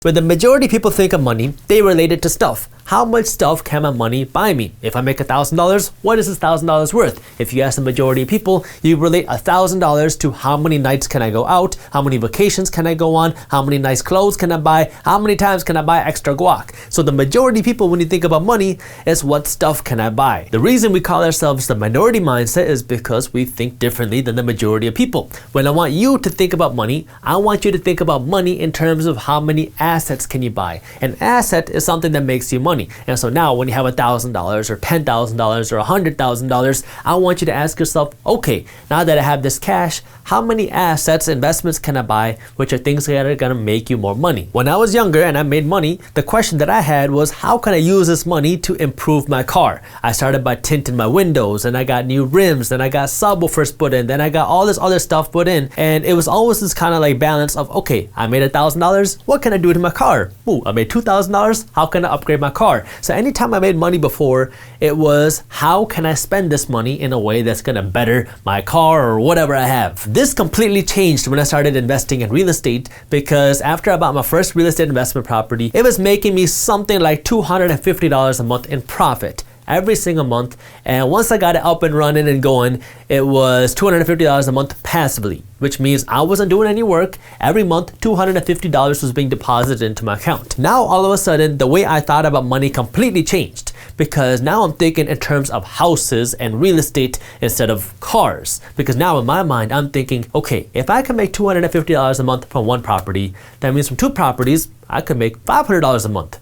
When the majority of people think of money, they relate it to stuff. How much stuff can my money buy me? If I make $1,000, what is this $1,000 worth? If you ask the majority of people, you relate $1,000 to how many nights can I go out, how many vacations can I go on, how many nice clothes can I buy, how many times can I buy extra guac. So the majority of people, when you think about money, is what stuff can I buy? The reason we call ourselves the minority mindset is because we think differently than the majority of people. When I want you to think about money, I want you to think about money in terms of how many assets can you buy. An asset is something that makes you money. And so now when you have $1,000 or $10,000 or $100,000, I want you to ask yourself, okay, now that I have this cash, how many assets, investments can I buy, which are things that are gonna make you more money? When I was younger and I made money, the question that I had was, how can I use this money to improve my car? I started by tinting my windows, and I got new rims, then I got subwoofers put in, then I got all this other stuff put in, and it was always this kind of like balance of, okay, I made $1,000, what can I do to my car? Ooh, I made $2,000, how can I upgrade my car? So anytime I made money before, it was, how can I spend this money in a way that's gonna better my car or whatever I have? This completely changed when I started investing in real estate, because after I bought my first real estate investment property, it was making me something like $250 a month in profit every single month. And once I got it up and running and going, it was $250 a month passively, which means I wasn't doing any work. Every month, $250 was being deposited into my account. Now, all of a sudden, the way I thought about money completely changed, because now I'm thinking in terms of houses and real estate instead of cars. Because now in my mind, I'm thinking, okay, if I can make $250 a month from one property, that means from two properties, I could make $500 a month.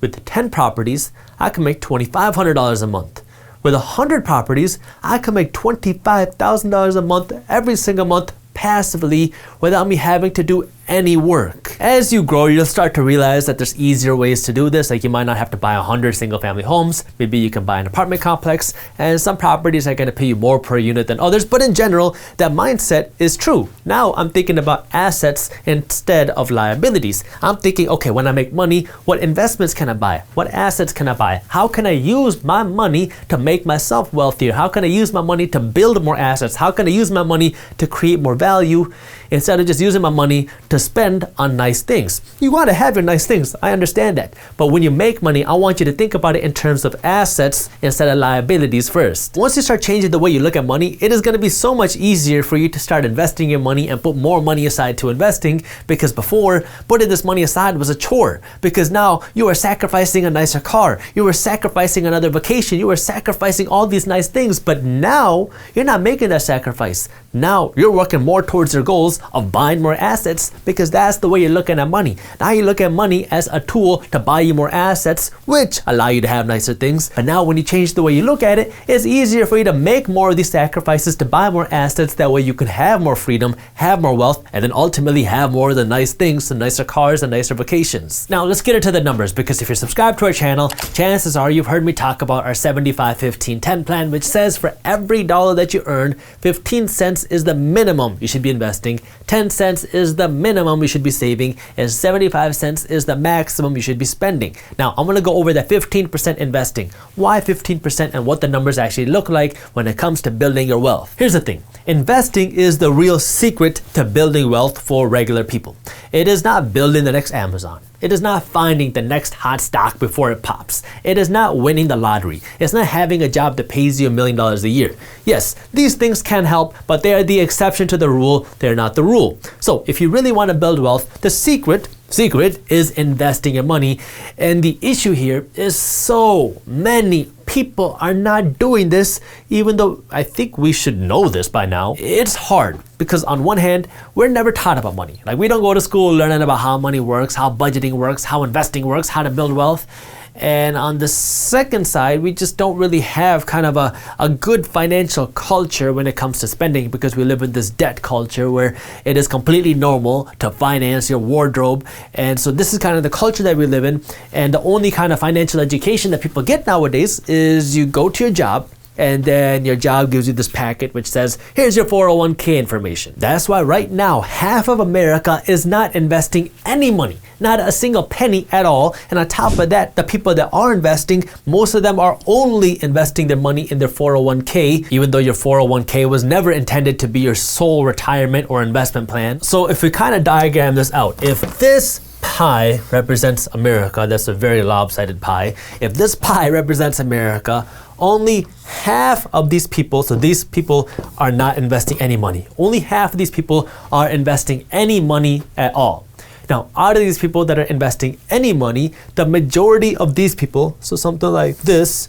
With 10 properties, I can make $2,500 a month. With 100 properties, I can make $25,000 a month every single month passively without me having to do any work. As you grow, you'll start to realize that there's easier ways to do this. Like you might not have to buy 100 single family homes. Maybe you can buy an apartment complex, and some properties are going to pay you more per unit than others. But in general, that mindset is true. Now I'm thinking about assets instead of liabilities. I'm thinking, okay, when I make money, what investments can I buy? What assets can I buy? How can I use my money to make myself wealthier? How can I use my money to build more assets? How can I use my money to create more value instead of just using my money to spend on nice things? You want to have your nice things, I understand that. But when you make money, I want you to think about it in terms of assets instead of liabilities first. Once you start changing the way you look at money, it is going to be so much easier for you to start investing your money and put more money aside to investing, because before, putting this money aside was a chore, because now you are sacrificing a nicer car, you are sacrificing another vacation, you are sacrificing all these nice things, but now you're not making that sacrifice. Now you're working more towards your goals of buying more assets, because that's the way you're looking at money. Now you look at money as a tool to buy you more assets, which allow you to have nicer things. But now when you change the way you look at it, it's easier for you to make more of these sacrifices to buy more assets. That way you can have more freedom, have more wealth, and then ultimately have more of the nice things, the nicer cars, and nicer vacations. Now let's get into the numbers, because if you're subscribed to our channel, chances are you've heard me talk about our 75-15-10 plan, which says for every dollar that you earn, 15 cents is the minimum you should be investing, 10 cents is the minimum you should be saving, and 75 cents is the maximum you should be spending. Now I'm going to go over that 15% investing, why 15%, and what the numbers actually look like when it comes to building your wealth. Here's the thing. Investing is the real secret to building wealth for regular people. It is not building the next Amazon. It is not finding the next hot stock before it pops. It is not winning the lottery. It's not having a job that pays you $1 million a year. Yes, these things can help, but they are the exception to the rule. They're not the rule. So if you really want to build wealth, the secret is investing your money. And the issue here is so many people are not doing this, even though I think we should know this by now. It's hard because on one hand, we're never taught about money. Like we don't go to school learning about how money works, how budgeting works, how investing works, how to build wealth. And on the second side, we just don't really have kind of a good financial culture when it comes to spending, because we live in this debt culture where it is completely normal to finance your wardrobe. And so this is kind of the culture that we live in. And the only kind of financial education that people get nowadays is you go to your job, and then your job gives you this packet which says, here's your 401k information. That's why right now, half of America is not investing any money, not a single penny at all. And on top of that, the people that are investing, most of them are only investing their money in their 401k, even though your 401k was never intended to be your sole retirement or investment plan. So if we kind of diagram this out, if this pie represents America, that's a very lopsided pie. If this pie represents America, only half of these people, so these people are not investing any money. Only half of these people are investing any money at all. Now, out of these people that are investing any money, the majority of these people, so something like this,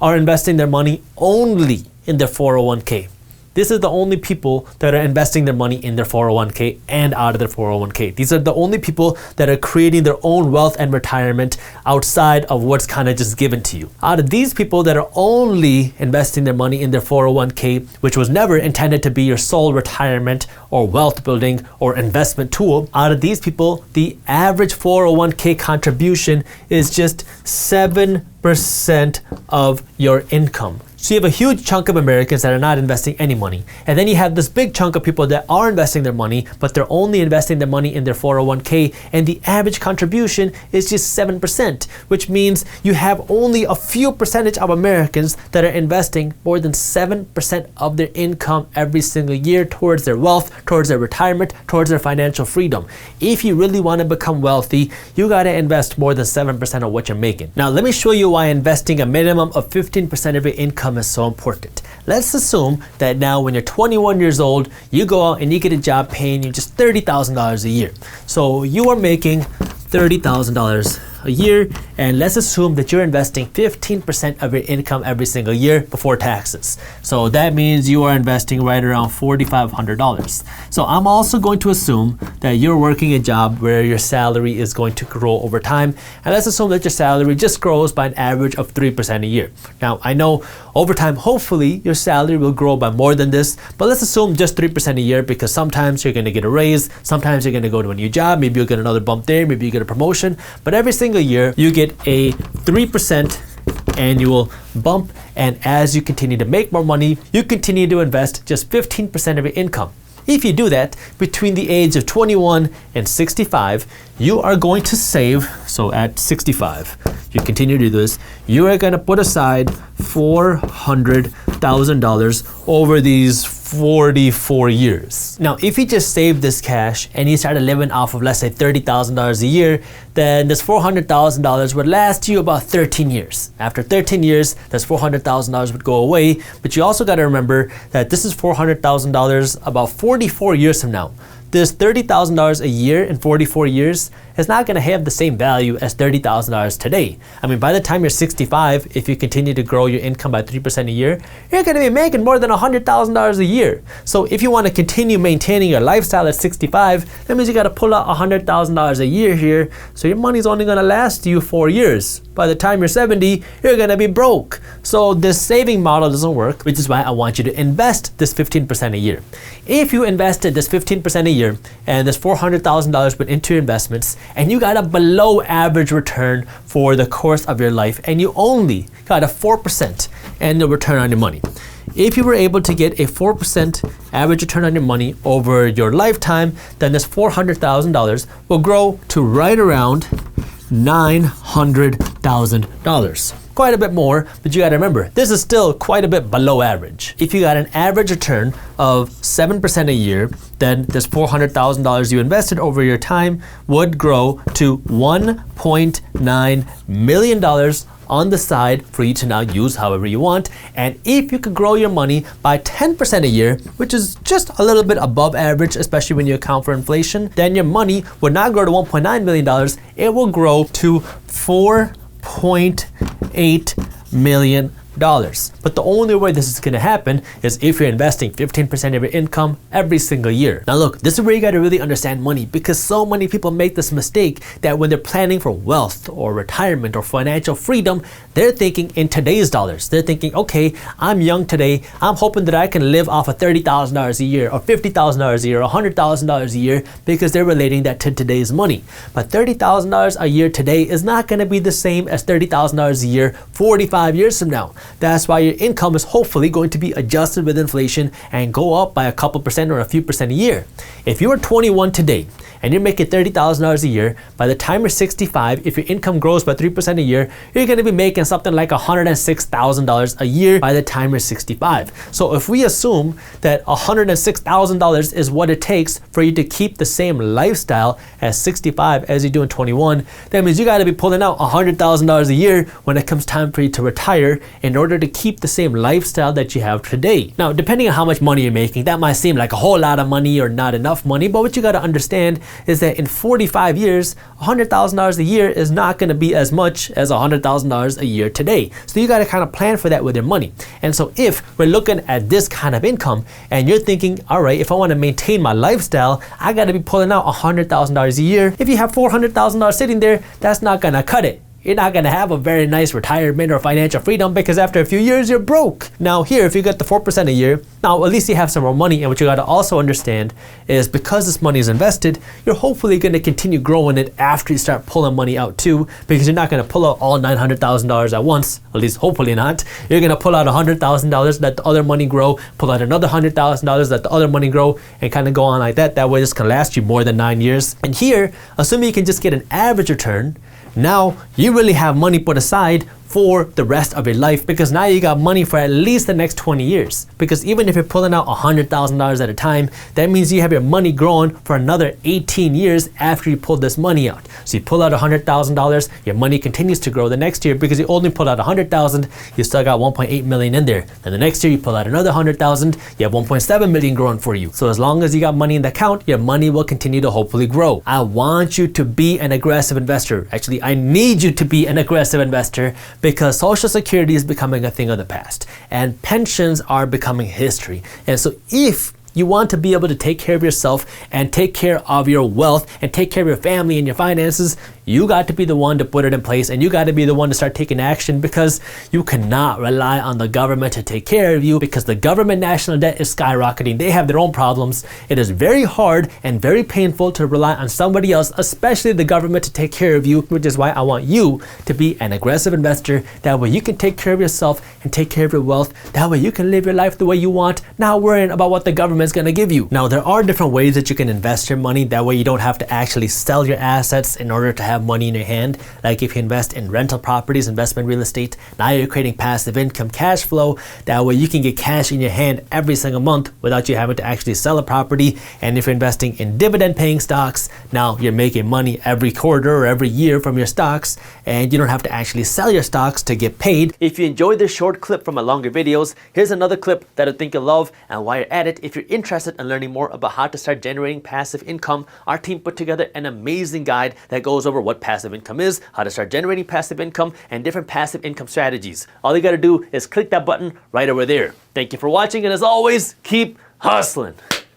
are investing their money only in their 401k. This is the only people that are investing their money in their 401k and out of their 401k. These are the only people that are creating their own wealth and retirement outside of what's kind of just given to you. Out of these people that are only investing their money in their 401k, which was never intended to be your sole retirement or wealth building or investment tool, out of these people, the average 401k contribution is just 7% of your income. So you have a huge chunk of Americans that are not investing any money. And then you have this big chunk of people that are investing their money, but they're only investing their money in their 401k, and the average contribution is just 7%, which means you have only a few percentage of Americans that are investing more than 7% of their income every single year towards their wealth, towards their retirement, towards their financial freedom. If you really want to become wealthy, you got to invest more than 7% of what you're making. Now, let me show you why investing a minimum of 15% of your income is so important. Let's assume that now when you're 21 years old, you go out and you get a job paying you just $30,000 a year. So you are making $30,000 a year, and let's assume that you're investing 15% of your income every single year before taxes. So that means you are investing right around $4,500. So I'm also going to assume that you're working a job where your salary is going to grow over time, and let's assume that your salary just grows by an average of 3% a year. Now, I know over time, hopefully, your salary will grow by more than this, but let's assume just 3% a year, because sometimes you're going to get a raise, sometimes you're going to go to a new job, maybe you'll get another bump there, maybe you get a promotion, but every single year you get a 3% annual bump, and as you continue to make more money, you continue to invest just 15% of your income. If you do that between the age of 21 and 65, you are going to save, so at 65, you continue to do this, you are going to put aside $400,000 over these 44 years. Now, if you just save this cash and you started living off of, let's say, $30,000 a year, then this $400,000 would last you about 13 years. After 13 years, this $400,000 would go away, but you also got to remember that this is $400,000 about 44 years from now. This $30,000 a year in 44 years is not going to have the same value as $30,000 today. I mean, by the time you're 65, if you continue to grow your income by 3% a year, you're going to be making more than $100,000 a year. So if you want to continue maintaining your lifestyle at 65, that means you got to pull out $100,000 a year here. So your money's only going to last you 4 years. By the time you're 70, you're going to be broke. So this saving model doesn't work, which is why I want you to invest this 15% a year. If you invested this 15% a year and this $400,000 went into your investments, and you got a below average return for the course of your life, and you only got a 4% annual return on your money. If you were able to get a 4% average return on your money over your lifetime, then this $400,000 will grow to right around $900,000. Quite a bit more, but you got to remember, this is still quite a bit below average. If you got an average return of 7% a year, then this $400,000 you invested over your time would grow to $1.9 million on the side for you to now use however you want. And if you could grow your money by 10% a year, which is just a little bit above average, especially when you account for inflation, then your money would not grow to $1.9 million, it will grow to $4.8 million. But the only way this is going to happen is if you're investing 15% of your income every single year. Now look, this is where you got to really understand money, because so many people make this mistake that when they're planning for wealth or retirement or financial freedom, they're thinking in today's dollars. They're thinking, okay, I'm young today. I'm hoping that I can live off of $30,000 a year or $50,000 a year or $100,000 a year, because they're relating that to today's money. But $30,000 a year today is not going to be the same as $30,000 a year 45 years from now. That's why your income is hopefully going to be adjusted with inflation and go up by a couple percent or a few percent a year. If you are 21 today and you're making $30,000 a year, by the time you're 65, if your income grows by 3% a year, you're going to be making something like $106,000 a year by the time you're 65. So if we assume that $106,000 is what it takes for you to keep the same lifestyle at 65 as you do in 21, that means you got to be pulling out $100,000 a year when it comes time for you to retire in order to keep the same lifestyle that you have today. Now, depending on how much money you're making, that might seem like a whole lot of money or not enough money, but what you got to understand is that in 45 years, $100,000 a year is not going to be as much as $100,000 a year today. So you got to kind of plan for that with your money. And so if we're looking at this kind of income and you're thinking, all right, if I want to maintain my lifestyle, I got to be pulling out $100,000 a year. If you have $400,000 sitting there, that's not going to cut it. You're not going to have a very nice retirement or financial freedom because after a few years, you're broke. Now here, if you get the 4% a year, now at least you have some more money. And what you got to also understand is because this money is invested, you're hopefully going to continue growing it after you start pulling money out too, because you're not going to pull out all $900,000 at once, at least hopefully not. You're going to pull out $100,000, let the other money grow, pull out another $100,000, let the other money grow, and kind of go on like that. That way this can last you more than 9 years. And here, assuming you can just get an average return, now you really have money put aside for the rest of your life, because now you got money for at least the next 20 years. Because even if you're pulling out $100,000 at a time, that means you have your money growing for another 18 years after you pull this money out. So you pull out $100,000, your money continues to grow the next year because you only pulled out $100,000, you still got $1.8 million in there. Then the next year you pull out another $100,000, you have $1.7 million growing for you. So as long as you got money in the account, your money will continue to hopefully grow. I want you to be an aggressive investor. Actually, I need you to be an aggressive investor, because Social Security is becoming a thing of the past and pensions are becoming history. And so if you want to be able to take care of yourself and take care of your wealth and take care of your family and your finances, you got to be the one to put it in place, and you got to be the one to start taking action, because you cannot rely on the government to take care of you, because the government national debt is skyrocketing. They have their own problems. It is very hard and very painful to rely on somebody else, especially the government, to take care of you, which is why I want you to be an aggressive investor. That way you can take care of yourself and take care of your wealth. That way you can live your life the way you want, not worrying about what the government is going to give you. Now, there are different ways that you can invest your money. That way you don't have to actually sell your assets in order to have money in your hand. Like if you invest in rental properties, investment real estate, now you're creating passive income, cash flow. That way you can get cash in your hand every single month without you having to actually sell a property. And if you're investing in dividend paying stocks, now you're making money every quarter or every year from your stocks, and you don't have to actually sell your stocks to get paid. If you enjoyed this short clip from my longer videos, here's another clip that I think you'll love. And while you're at it, if you're interested in learning more about how to start generating passive income, our team put together an amazing guide that goes over what passive income is, how to start generating passive income, and different passive income strategies. All you gotta do is click that button right over there. Thank you for watching, and as always, keep hustling.